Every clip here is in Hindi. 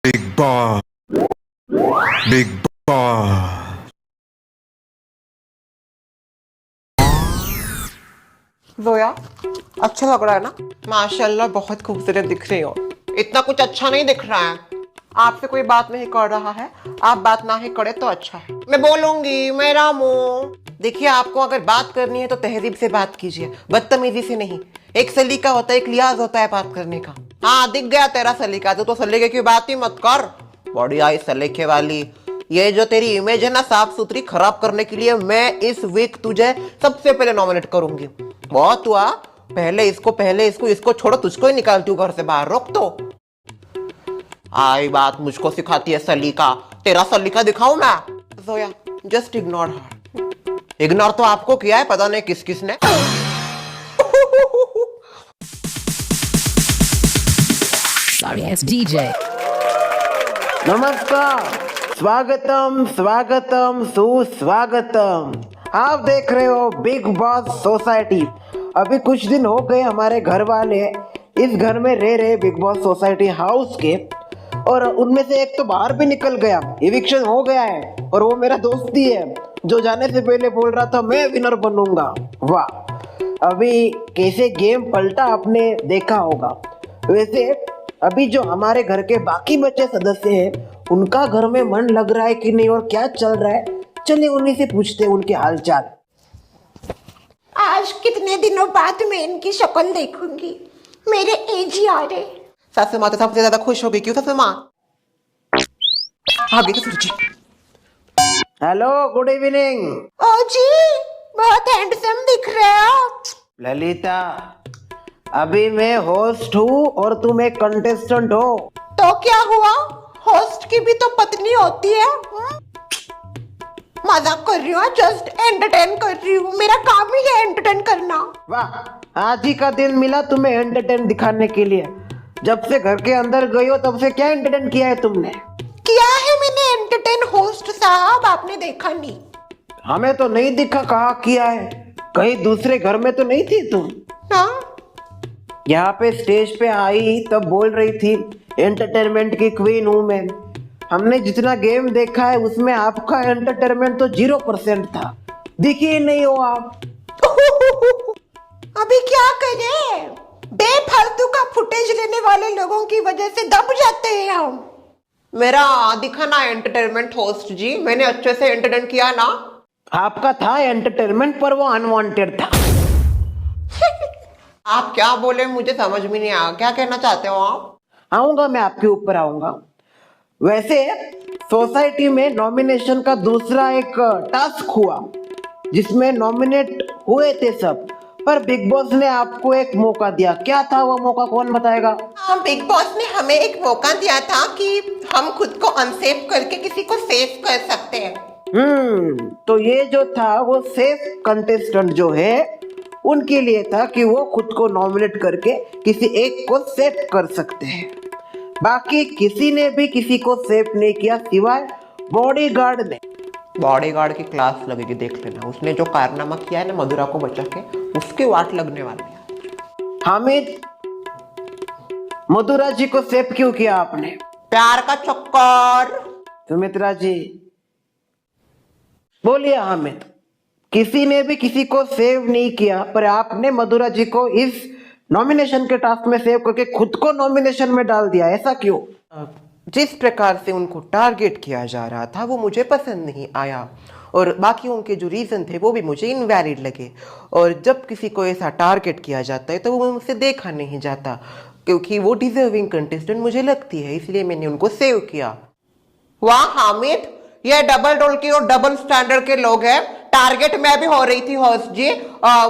Big boss, big boss. Zoya, अच्छा लग रहा है ना? माशाल्लाह बहुत खूबसूरत दिख रही हो। इतना कुछ अच्छा नहीं दिख रहा है। आपसे कोई बात नहीं कर रहा है, आप बात ना ही करे तो अच्छा है। मैं बोलूंगी, मेरा मुंह। देखिए, आपको अगर बात करनी है तो तहजीब से बात कीजिए, बदतमीजी से नहीं। एक सलीका होता है, एक लिहाज होता है बात करने का। हाँ, दिख गया तेरा सलीका। तो सलीके की बात ही मत कर। बड़ी आई सलीके वाली। ये जो तेरी इमेज है ना साफ सुथरी खराब करने के लिए मैं इस वीक तुझे सबसे पहले नॉमिनेट करूंगी। बहुत हुआ। पहले इसको इसको छोड़ो, तुझको ही निकालती हूँ घर से बाहर। रोक तो। आई बात मुझको सिखाती है सलीका। तेरा सलीका दिखाऊं मैं? Zoya, just ignore her. Ignore तो आपको किया है, पता नहीं किस किसने। Sorry, it's DJ. नमस्कार, स्वागतम स्वागतम सुस्वागतम। आप देख रहे हो बिग बॉस सोसाइटी। अभी कुछ दिन हो गए हमारे घर वाले इस घर में रह रहे बिग बॉस सोसाइटी हाउस के, और उनमें से एक तो बाहर भी निकल गया, इविक्शन हो गया है। और वो मेरा दोस्त ही है जो जाने से पहले बोल रहा था मैं विनर बनूंगा। वाह, अभी कैसे गेम पलटा आपने देखा होगा। वैसे अभी जो हमारे घर के बाकी बचे सदस्य हैं उनका घर में मन लग रहा है कि नहीं और क्या चल रहा है, चलिए उन्हीं से पूछते हैं उनके हालचाल। आज कितने दिनों बाद मैं इनकी शक्ल देखूंगी। मेरे एज ही आ रहे। सासू माँ तो सबसे ज्यादा खुश होगी। क्यों सासू माँ? भाभी तो जी। Hello, good evening. ओ जी, बहुत हैंडसम दिख रहे हो। ललिता, अभी मैं होस्ट हूँ और तुम एक कंटेस्टेंट हो। तो क्या हुआ? होस्ट की भी तो पत्नी होती है। मजाक कर रही हूँ, जस्ट एंटरटेन कर रही हूँ। मेरा काम ही है एंटरटेन करना। वाह, आज ही का दिन मिला तुम्हें एंटरटेन दिखाने के लिए। जब से घर के अंदर गई हो तब से क्या एंटरटेन किया है तुमने? किया है मैंने एंटरटेन होस्ट साहब, आपने देखा नहीं? हमें तो नहीं दिखा, कहाँ किया है? कहीं दूसरे घर में तो नहीं थी तुम? हाँ, यहाँ पे स्टेज पे आई तब बोल रही थी एंटरटेनमेंट की क्वीन हूँ मैं। हमने जितना गेम देखा है उसमें आपका एंटरटेनमेंट तो 0% था, दिखी ही नहीं हो आप। अभी क्या करें? बेफालतू का फुटेज लेने वाले लोगों की वजह से दब जाते हैं हम। मेरा दिखा ना एंटरटेनमेंट होस्ट जी, मैंने अच्छे से एंटरटेन किया ना। आपका था एंटरटेनमेंट पर वो अनवांटेड था। आप क्या बोले मुझे समझ में नहीं आया। क्या कहना चाहते हो आप? आऊंगा, मैं आपके ऊपर आऊंगा। वैसे सोसाइटी में नॉमिनेशन का दूसरा एक टास्क हुआ जिसमें नॉमिनेट हुए थे सब, पर बिग बॉस ने आपको एक मौका दिया। क्या था वो मौका, कौन बताएगा? हाँ, बिग बॉस ने हमें एक मौका दिया था कि हम खुद को अनसेफ करके किसी को सेफ कर सकते हैं। तो ये जो था वो सेफ कंटेस्टेंट जो है उनके लिए था कि वो खुद को नॉमिनेट करके किसी एक को सेफ कर सकते हैं। बाकी किसी ने भी किसी को सेफ नहीं किया सिवाय बॉडीगार्ड ने। बॉडीगार्ड की क्लास लगेगी, देख लेना। उसने जो कारनामा किया है ना मधुरा को बचा के, उसके वाट लगने वाली है। हामिद, मधुरा जी को सेफ क्यों किया आपने? प्यार का चक्कर। सुमित्रा जी बोलिए। हामिद, किसी ने भी किसी को सेव नहीं किया, पर आपने मधुरा जी को इस नॉमिनेशन के टास्क में सेव करके खुद को नॉमिनेशन में डाल दिया, ऐसा क्यों? जिस प्रकार से उनको टारगेट किया जा रहा था वो मुझे पसंद नहीं आया, और बाकी उनके जो रीज़न थे वो भी मुझे इनवैलिड लगे। और जब किसी को ऐसा टारगेट किया जाता है तो वो मुझसे देखा नहीं जाता, क्योंकि वो डिजर्विंग कंटेस्टेंट मुझे लगती है, इसलिए मैंने उनको सेव किया। वाह हामिद, ये डबल रोल के और डबल स्टैंडर्ड के लोग हैं। टारगेट मैं भी हो रही थी होस्ट जी,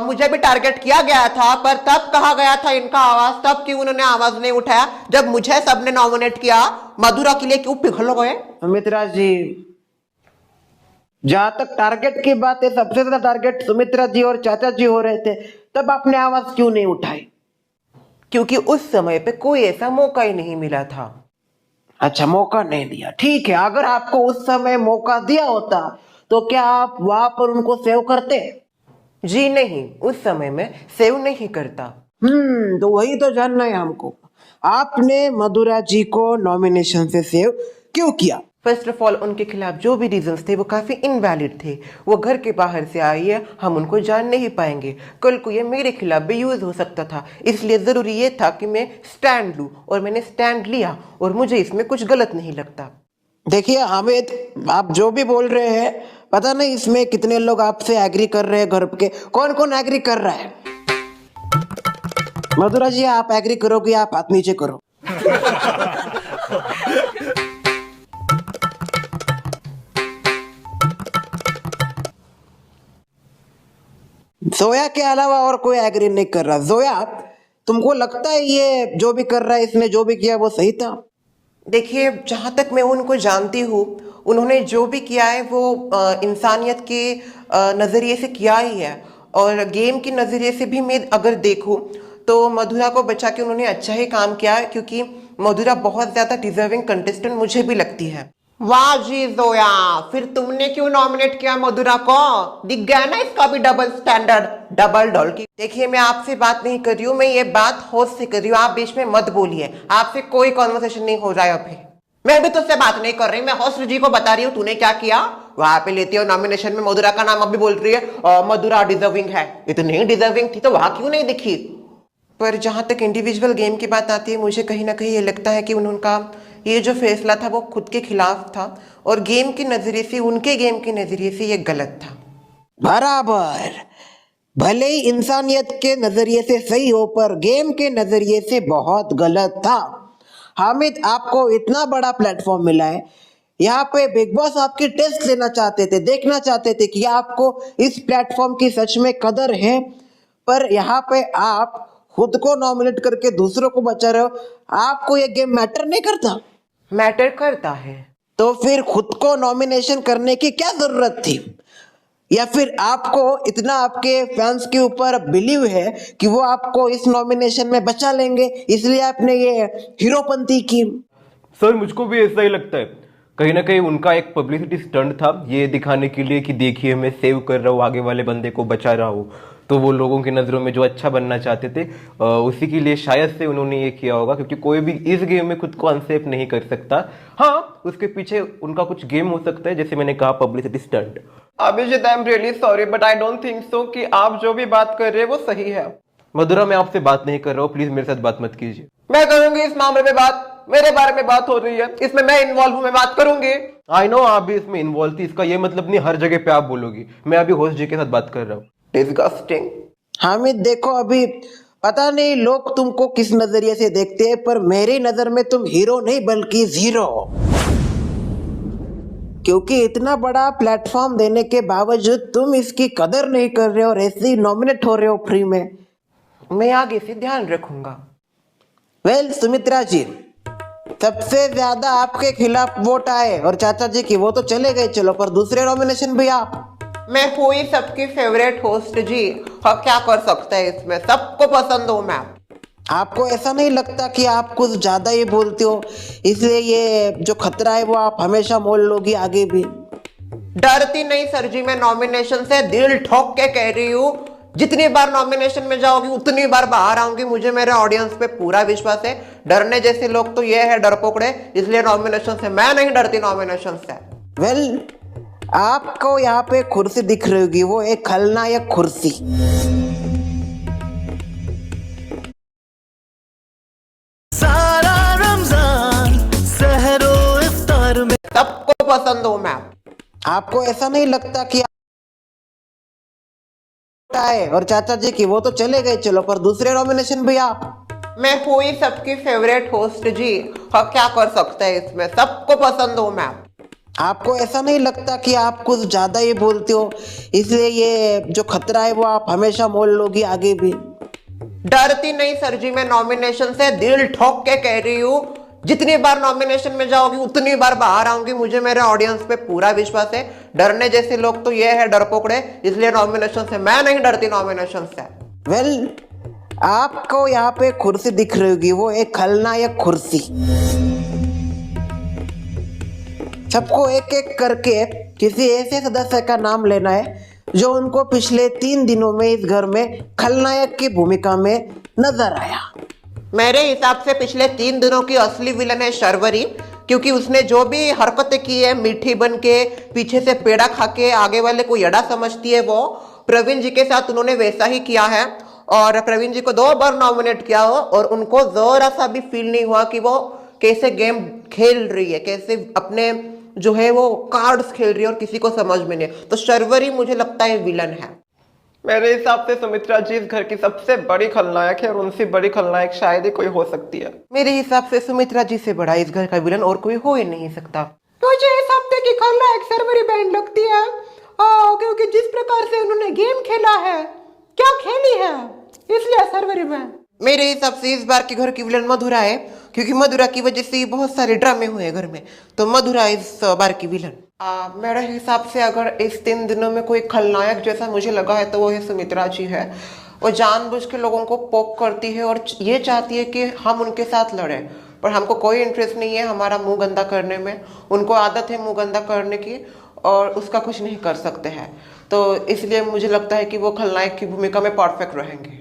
मुझे भी टारगेट किया गया था, पर तब कहा गया था इनका आवाज, तब क्यों उन्होंने आवाज नहीं उठाया जब मुझे सबने नॉमिनेट किया? मधुरा के लिए क्यों पिघल गए? सुमित्रा जी, जहां तक टारगेट की बात है, सबसे ज्यादा टारगेट सुमित्रा जी और चाचा जी हो रहे थे, तब आपने आवाज क्यों नहीं उठाई? क्योंकि उस समय पे कोई ऐसा मौका ही नहीं मिला था। अच्छा, मौका नहीं दिया, ठीक है। अगर आपको उस समय मौका दिया होता तो क्या आप वहां पर उनको सेव करते? जी नहीं, उस समय में सेव नहीं करता। तो वही तो जानना है हमको। आपने मधुरा जी को नॉमिनेशन से सेव क्यों किया? फर्स्ट ऑफ ऑल उनके खिलाफ जो भी रीजंस थे वो काफी इनवैलिड थे। वो घर के बाहर से आई है, हम उनको जान नहीं पाएंगे। कल को ये मेरे खिलाफ भी यूज हो सकता था, इसलिए जरूरी ये था कि मैं स्टैंड लूं, और मैंने स्टैंड लिया, और मुझे इसमें कुछ गलत नहीं लगता। देखिए हामिद, आप जो भी बोल रहे हैं, पता नहीं इसमें कितने लोग आपसे एग्री कर रहे हैं। घर के कौन कौन एग्री कर रहा है? मधुरा जी, आप एग्री करोगे? आप हाथ नीचे करो। जोया के अलावा और कोई एग्री नहीं कर रहा। जोया, तुमको लगता है ये जो भी कर रहा है, इसने जो भी किया वो सही था? देखिए, जहाँ तक मैं उनको जानती हूँ, उन्होंने जो भी किया है वो इंसानियत के नज़रिए से किया ही है, और गेम के नज़रिए से भी मैं अगर देखूँ तो मधुरा को बचा के उन्होंने अच्छा ही काम किया है, क्योंकि मधुरा बहुत ज़्यादा डिजर्विंग कंटेस्टेंट मुझे भी लगती है। वाह जी जोया, फिर तुमने क्यों नॉमिनेट किया मधुरा को? दिख गया ना इसका भी डबल स्टैंडर्ड, डबल डॉल की। देखिए, मैं आपसे बात नहीं कर रही हूँ, मैं ये बात होस्ट से कर रही हूँ। आप बीच में मत बोलिए, आपसे कोई कॉन्वर्सेशन नहीं हो रहा है अभी। मैं भी तुझसे बात नहीं कर रही, मैं होस्ट जी को बता रही हूँ तूने क्या किया। वहां पे लेती हो नॉमिनेशन में मधुरा का नाम, अभी बोल रही है मधुरा डिजर्विंग है। इतनी डिजर्विंग थी तो वहां क्यों नहीं दिखी? पर जहां तक इंडिविजुअल गेम की बात आती है, मुझे कहीं ना कहीं ये लगता है कि उनका ये जो फैसला था वो खुद के खिलाफ था, और गेम के नजरिए से, उनके गेम के नजरिए से ये गलत था। बराबर, भले ही इंसानियत के नजरिए से सही हो, पर गेम के नजरिए से बहुत गलत था। हामिद, आपको इतना बड़ा प्लेटफॉर्म मिला है, यहाँ पे बिग बॉस आपकी टेस्ट लेना चाहते थे, देखना चाहते थे कि आपको इस प्लेटफॉर्म की सच में कदर है, पर यहाँ पे आप खुद को नॉमिनेट करके दूसरों को बचा रहे हो। आपको ये गेम मैटर नहीं करता? मैटर करता है। तो फिर खुद को नॉमिनेशन करने की क्या जरूरत थी? या फिर आपको इतना आपके फैंस के ऊपर बिलीव है कि वो आपको इस नॉमिनेशन में बचा लेंगे, इसलिए आपने ये हीरोपंती की? सर, मुझको भी ऐसा ही लगता है। कहीं ना कहीं उनका एक पब्लिसिटी स्टंट था, ये दिखाने के लिए कि देखिए मैं सेव कर रहा हूँ, आगे वाले बंदे को बचा रहा हूँ। तो वो लोगों की नज़रों में जो अच्छा बनना चाहते थे, उसी के लिए शायद से उन्होंने ये किया होगा, क्योंकि कोई भी इस गेम में खुद को अनसेफ नहीं कर सकता। हाँ, उसके पीछे उनका कुछ गेम हो सकता है, जैसे मैंने कहा publicity stunt. Abhijeet, I am really sorry but I don't think so कि आप जो भी बात कर रहे हैं वो सही है। मधुरा, मैं आपसे बात नहीं कर रहा हूँ, प्लीज मेरे साथ बात मत कीजिए। मैं करूंगी इस मामले में बात, मेरे बारे में बात हो रही है, इसमें मैं इन्वॉल्व हूं, मैं बात करूंगी। आई नो आप भी इसमें इन्वॉल्व थी, इसका ये मतलब नहीं हर जगह पे आप बोलोगी। मैं अभी होस्ट जी के साथ बात कर रहा हूँ। डिस्गस्टिंग। हामिद, देखो, अभी पता नहीं लोग तुमको किस नजरिए से देखते हैं, पर मेरी नजर में तुम हीरो नहीं बल्कि जीरो हो। क्योंकि इतना बड़ा प्लेटफॉर्म देने के बावजूद तुम इसकी कदर नहीं कर रहे हो और ऐसे ही नॉमिनेट हो रहे हो फ्री में। मैं आगे से ध्यान रखूंगा। वेल, सुमित्रा जी, सबसे ज्यादा आपके खिलाफ वोट आए, और चाचा जी की वो तो चले गए, चलो, पर दूसरे नॉमिनेशन भी आप। मैं हुई सबकी फेवरेट होस्ट जी, और क्या कर सकते हैं इसमें, सबको पसंद हूँ मैं। आपको ऐसा नहीं लगता कि आप कुछ ज्यादा ही बोलते हो, इसलिए ये जो खतरा है वो आप हमेशा मोल लोगी आगे भी? डरती नहीं सर जी, मैं नॉमिनेशन से दिल ठोक के कह रही हूँ, जितनी बार नॉमिनेशन में जाओगी उतनी बार बाहर आऊंगी। मुझे मेरे ऑडियंस पे पूरा विश्वास है। डरने जैसे लोग तो ये है डरपोकड़े, इसलिए नॉमिनेशन से मैं नहीं डरती, नॉमिनेशन से। वेल, आपको यहाँ पे कुर्सी दिख रही होगी, वो एक खलनायक कुर्सी। सारा रमजान सहरो इफ्तार में सबको पसंद हूँ मैं। आपको ऐसा नहीं लगता कि आए, और चाचा जी की वो तो चले गए, चलो, पर दूसरे नॉमिनेशन भी आप। मैं हुई सबकी फेवरेट होस्ट जी, और क्या कर सकते हैं इसमें, सबको पसंद हूँ मैं। आपको ऐसा नहीं लगता कि आप कुछ ज्यादा ही बोलते हो, इसलिए ये जो खतरा है वो आप हमेशा मोल लोगी आगे भी? डरती नहीं सर जी, मैं नॉमिनेशन से दिल ठोक के कह रही हूँ, जितनी बार नॉमिनेशन में जाओगी उतनी बार बाहर आऊंगी। मुझे मेरे ऑडियंस पे पूरा विश्वास है। डरने जैसे लोग तो ये है डरपोकड़े, इसलिए नॉमिनेशन से मैं नहीं डरती, नॉमिनेशन से। वेल, आपको यहाँ पे कुर्सी दिख रही होगी, वो एक खलनायक कुर्सी। सबको एक एक करके किसी ऐसे सदस्य का नाम लेना है जो उनको पिछले 3 दिनों में इस घर में खलनायक की भूमिका में नजर आया। मेरे हिसाब से पिछले 3 दिनों की असली विलन है शर्वरी, क्योंकि उसने जो भी हरकतें की है, मीठी बन के, पीछे से पेड़ा खा के आगे वाले को यड़ा समझती है, वो प्रवीण जी के साथ उन्होंने वैसा ही किया है। और प्रवीण जी को 2 बार नॉमिनेट किया हो और उनको जरा सा भी फील नहीं हुआ कि वो कैसे गेम खेल रही है, कैसे अपने जो है वो कार्ड्स खेल रही है और किसी को समझ में नहीं। तो शर्वरी मुझे लगता है विलन है। मेरे हिसाब से सुमित्रा जी इस घर की सबसे बड़ी खलनायक है और उनसे बड़ी खलनायक शायद ही कोई हो सकती है। मेरे हिसाब से सुमित्रा जी से बड़ा इस घर का विलन और कोई हो ही नहीं सकता। मुझे इस हफ्ते की खलनायक शर्वरी बहन लगती है, क्योंकि जिस प्रकार से उन्होंने गेम खेला है, क्या खेली है, इसलिए शर्वरी बहन। मेरे हिसाब से इस बार के घर की विलन मधुरा है, क्योंकि मधुरा की वजह से बहुत सारे ड्रामे हुए घर में, तो मधुरा इस बार की विलन। मेरे हिसाब से अगर इस 3 दिनों में कोई खलनायक जैसा मुझे लगा है तो वो है सुमित्रा जी है। वो जानबूझ के लोगों को पोक करती है और ये चाहती है कि हम उनके साथ लड़ें, पर हमको कोई इंटरेस्ट नहीं है हमारा मुंह गंदा करने में। उनको आदत है मुंह गंदा करने की और उसका कुछ नहीं कर सकते हैं, तो इसलिए मुझे लगता है कि वो खलनायक की भूमिका में परफेक्ट रहेंगे।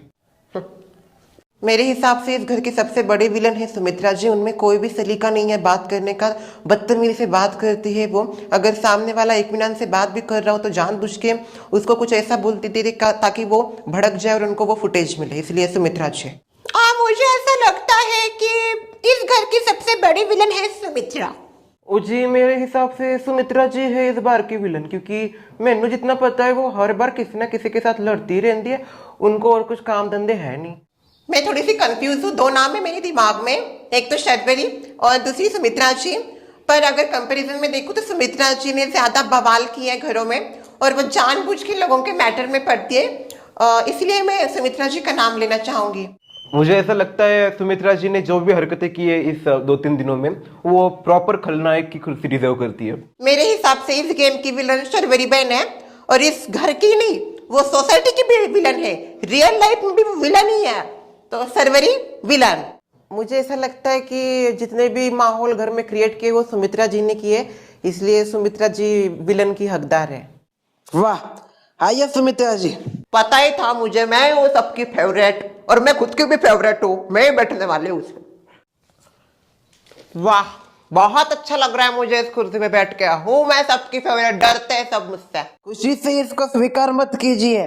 मेरे हिसाब से इस घर की सबसे बड़ी विलन है सुमित्रा जी। उनमें कोई भी सलीका नहीं है बात करने का, बदतमीजी से बात करती है वो। अगर सामने वाला इत्मीनान से बात भी कर रहा हो तो जानबूझ के उसको कुछ ऐसा बोलती थी ताकि वो भड़क जाए और उनको वो फुटेज मिले, इसलिए सुमित्रा जी। मुझे ऐसा लगता है कि इस घर की सबसे बड़ी विलन है सुमित्रा। जी मेरे हिसाब से सुमित्रा जी है इस बार की विलन, क्योंकि मैंने जितना पता है वो हर बार किसी ना किसी के साथ लड़ती रहती है, उनको और कुछ काम धंधे है नहीं। मैं थोड़ी सी कंफ्यूज हूँ, 2 नाम है मेरे दिमाग में, एक तो शर्वरी और दूसरी सुमित्रा जी। पर अगर कंपैरिजन में देखूँ तो सुमित्रा जी ने ज्यादा बवाल किए हैं घरों में और वो जानबूझ के लोगों के मैटर में पड़ती है, इसलिए मैं सुमित्रा जी का नाम लेना चाहूंगी। मुझे ऐसा लगता है सुमित्रा जी ने जो भी हरकतें की है इस 2-3 दिनों में, वो प्रॉपर खलनायक की कुर्सी डिजर्व करती है। मेरे हिसाब से इस गेम की विलन शर्वरी बहन है और इस घर की नहीं, वो सोसाइटी की भी विलन है, रियल लाइफ में भी विलन ही है, तो शर्वरी विलन। मुझे ऐसा लगता है कि जितने भी माहौल घर में क्रिएट किए वो सुमित्रा जी ने किए, इसलिए सुमित्रा जी विलन की हकदार है। वाह, आइए सुमित्रा जी। पता ही था मुझे, मैं वो सबकी फेवरेट और मैं खुद की भी फेवरेट हूँ, मैं बैठने वाले हूँ उसमें। वाह, बहुत अच्छा लग रहा है मुझे इस कुर्सी पे बैठ के, हूँ मैं सबकी फेवरेट, डरते हैं सब मुझसे। खुशी से इसको स्वीकार मत कीजिए,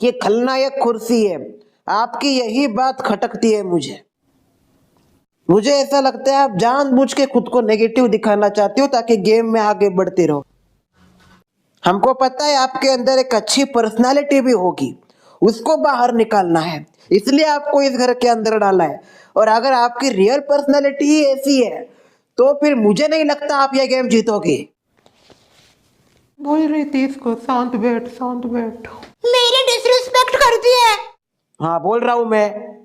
ये खलनायक कुर्सी है, आपकी यही बात खटकती है मुझे ऐसा लगता है आप जानबूझ के खुद को नेगेटिव दिखाना चाहते हो ताकि गेम में आगे बढ़ते रहो। हमको पता है आपके अंदर एक अच्छी पर्सनालिटी भी होगी, उसको बाहर निकालना है, इसलिए आपको इस घर के अंदर डाला है। और अगर आपकी रियल पर्सनालिटी ही ऐसी है तो फिर मुझे नहीं लगता आप यह गेम जीतोगे। बोल रही थी इसको शांत बैठ, शांत बैठ। मेरी डिसरिस्पेक्ट करती है। हाँ, बोल रहा हूं मैं।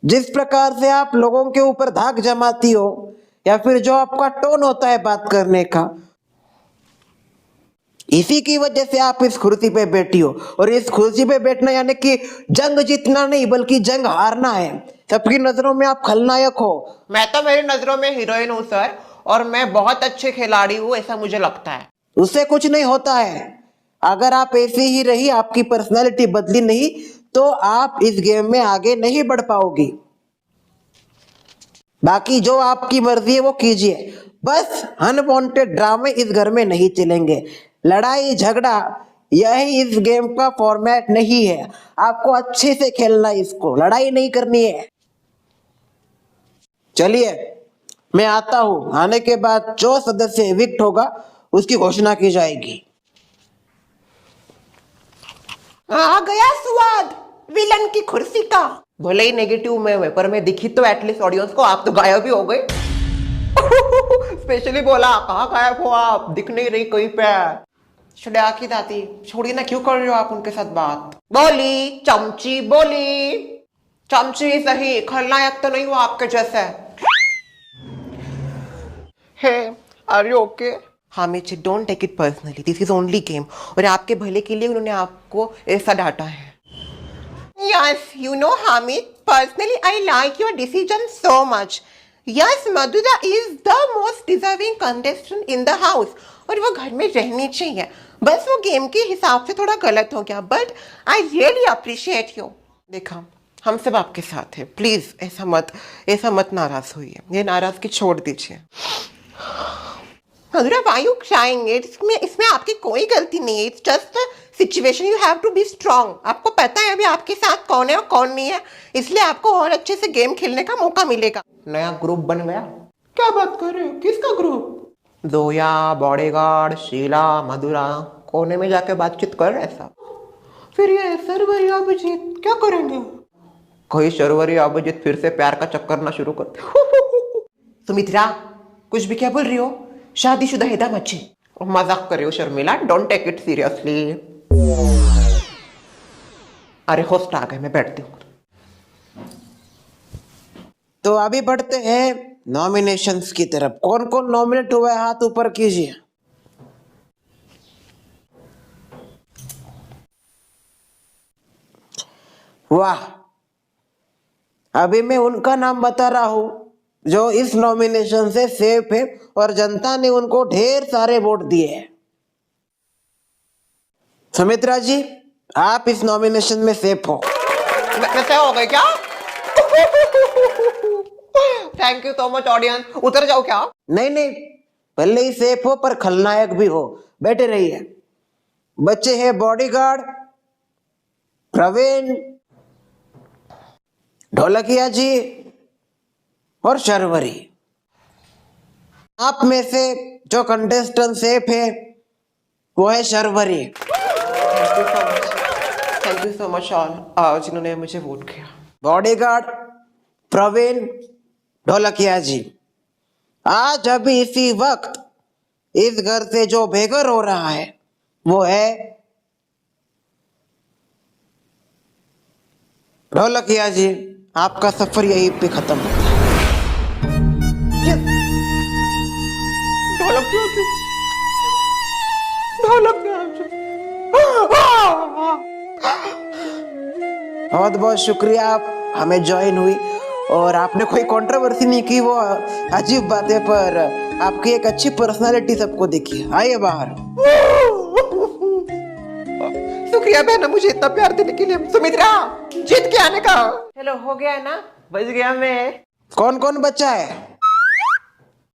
जिस प्रकार से आप लोगों के ऊपर धाक जमाती हो या फिर जो आपका टोन होता है बात करने का, इसी की वजह से आप इस कुर्सी पे बैठी हो। और इस कुर्सी पे बैठना यानी कि जंग जीतना नहीं बल्कि जंग हारना है। सबकी नजरों में आप खलनायक हो। मैं तो मेरी नजरों में हीरोइन हूँ सर, और मैं बहुत अच्छे खिलाड़ी हूँ, ऐसा मुझे लगता है। उससे कुछ नहीं होता है, अगर आप ऐसी ही रही, आपकी पर्सनालिटी बदली नहीं तो आप इस गेम में आगे नहीं बढ़ पाओगी। बाकी जो आपकी मर्जी है वो कीजिए, बस अनवांटेड ड्रामे इस घर में नहीं चलेंगे। लड़ाई झगड़ा यही इस गेम का फॉर्मेट नहीं है। आपको अच्छे से खेलना है, इसको लड़ाई नहीं करनी है। चलिए मैं आता हूं, आने के बाद जो सदस्य एविक्ट होगा उसकी घोषणा की जाएगी। आ गया स्वाद विलन की कुर्सी का। भले ही नेगेटिव में पर मैं दिखी तो एटलीस्ट ऑडियंस को। आप तो गायब ही हो गए। स्पेशली बोला कहाँ गायब हो आप, दिख नहीं रही कहीं पे। शुड़ा की दाती, छोड़िए ना, क्यों कर रहे हो आप उनके साथ बात। बोली चमची, बोली चमची सही, खलनायक तो नहीं हुआ आपके जैसे। Hey, are you okay? Hamid, don't take it personally, this is only game, और आपके भले के लिए उन्होंने आपको ऐसा डांटा है। Yes, you know Hamid, personally I like your decision so much. Yes, Madhura is the most deserving contestant in the house. और वो घर में रहनी चाहिए, बस वो गेम के हिसाब से थोड़ा गलत हो गया, but I really appreciate you. देखा, हम सब आपके साथ हैं, प्लीज ऐसा मत नाराज होइए, ये नाराजगी छोड़ दीजिए। मधुरा, why you crying? इसमें आपकी कोई गलती नहीं है, it's just situation, you have to be strong. आपको पता है अभी आपके साथ कौन है और कौन नहीं है, इसलिए आपको और अच्छे से गेम खेलने का मौका मिलेगा। नया ग्रुप बन गया। क्या बात कर रहे हो? किसका ग्रुप? जोया, बॉडीगार्ड, शीला, मधुरा कोने में जाके बातचीत कर रहे सब। फिर ये सर्वर या अभिजीत क्या करेंगे? कोई शर्वरी अभिजीत फिर से प्यार का चक्कर ना शुरू करते। सुमित्रा, कुछ भी क्या बोल रही हो? शादीशुदा है दाम अच्छी। मजाक कर रही हो Sharmila, don't take it seriously. अरे होस्ट आ गए, मैं बैठती हूँ। तो अभी बढ़ते हैं नॉमिनेशंस की तरफ। कौन कौन नॉमिनेट हुआ है हाथ ऊपर कीजिए। वाह, अभी मैं उनका नाम बता रहा हूं जो इस नॉमिनेशन से सेफ है और जनता ने उनको ढेर सारे वोट दिए हैं। सुमित्रा जी, आप इस नॉमिनेशन में सेफ हो। कैसे हो गए क्या? Thank you so much audience. उतर जाओ क्या? नहीं नहीं, पहले ही सेफ हो पर खलनायक भी हो। बैठे रहिए। बच्चे हैं बॉडीगार्ड, प्रवीण, ढोलकिया जी और शर्वरी। आप में से जो कंटेस्टेंट सेफ है वो है Sharvari. Thank you so much all जिन्होंने मुझे वोट किया। बॉडीगार्ड, प्रवीण, ढोलकिया जी, आज अभी इसी वक्त इस घर से जो बेघर हो रहा है वो है ढोलकिया जी। आपका सफर यहीं पे खत्म होता है। बहुत बहुत शुक्रिया, आप हमें ज्वाइन हुई और आपने कोई कंट्रोवर्सी नहीं की, वो अजीब बात है, पर आपकी एक अच्छी पर्सनालिटी सबको दिखी। आइए बाहर। शुक्रिया बहना मुझे इतना प्यार देने के लिए। सुमित्रा, जीत के आने का। चलो हो गया है ना, बच गया मैं। कौन कौन बचा है?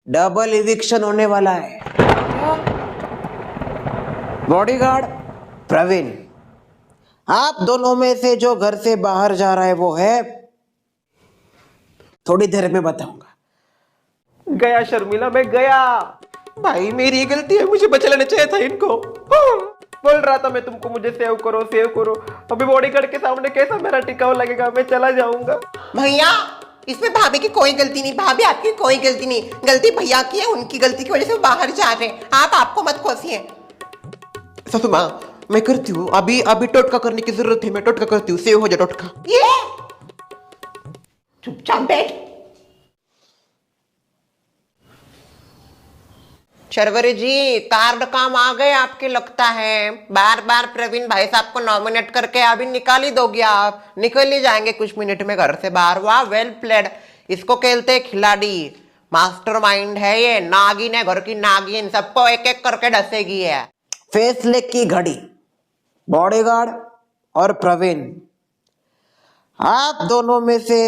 डबल इविक्शन होने वाला है। बॉडीगार्ड, प्रवीण, आप दोनों में से जो घर से बाहर जा रहा है वो है, थोड़ी देर में बताऊंगा। गया शर्मिला, मैं गया। भाई मेरी ये गलती है, मुझे बचा लेना चाहिए था इनको। बोल रहा था मैं तुमको, मुझे सेव करो सेव करो। अभी बॉडीगार्ड के सामने कैसा मेरा टिकाव लगेगा, मैं चला जाऊंगा। भैया, इसमें भाभी की कोई गलती नहीं। भाभी आपकी कोई गलती नहीं, गलती भैया की है। उनकी गलती की वजह से वो बाहर जा रहे हैं। आपको मत कोसिए। ससुमा, मैं करती हूँ। अभी टोटका करने की जरूरत है, मैं टोटका करती हूँ। सेव हो जा टोटका। ये चुपचाप बैठ। शर्वरी जी, कार्ड काम आ गए आपके, लगता है। बार बार प्रवीण भाई साहब को नॉमिनेट करके अभी निकाल ही दोगे आप। निकल ही जाएंगे कुछ मिनट में घर से बाहर। वाह, वेल प्लेड। इसको कहते हैं खिलाड़ी, मास्टरमाइंड है ये। नागिन है, घर की नागिन, सबको एक एक करके डसेगी है। फैसले की घड़ी। बॉडीगार्ड और प्रवीण, आप दोनों में से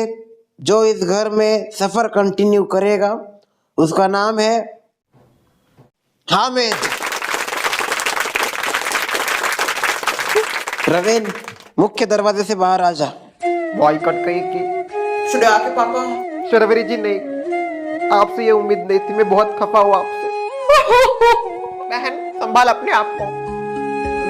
जो इस घर में सफर कंटिन्यू करेगा उसका नाम है हामिद। प्रवीण, मुख्य दरवाजे से बाहर आ जा। बॉयकॉट कहीं की। सुने आके पापा। शर्वरी जी, नहीं, आपसे ये उम्मीद नहीं थी। मैं बहुत खफा हूँ आपसे। बहन, संभाल अपने आप को।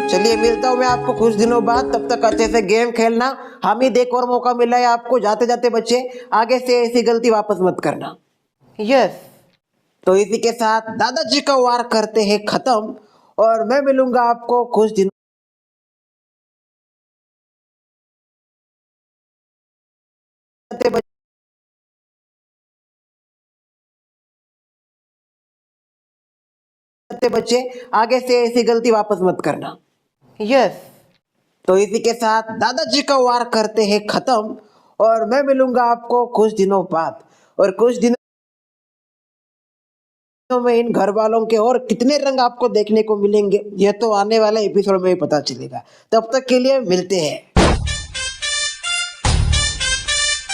चलिए, मिलता हूँ मैं आपको कुछ दिनों बाद। तब तक अच्छे से गेम खेलना। हामिद, एक और मौका मिला है आपको। जाते जाते बच्चे, आगे से ऐसी गलती वापस मत करना। यस। तो इसी के साथ दादाजी का वार करते हैं खत्म, और मैं मिलूंगा आपको कुछ दिनों बच्चे, आगे से ऐसी गलती वापस मत करना। यस। तो इसी के साथ दादाजी का वार करते हैं खत्म, और मैं मिलूंगा आपको कुछ दिनों बाद। और कुछ दिनों में इन घर वालों के और कितने रंग आपको देखने को मिलेंगे, यह तो आने वाले एपिसोड में ही पता चलेगा। तब तक के लिए मिलते हैं।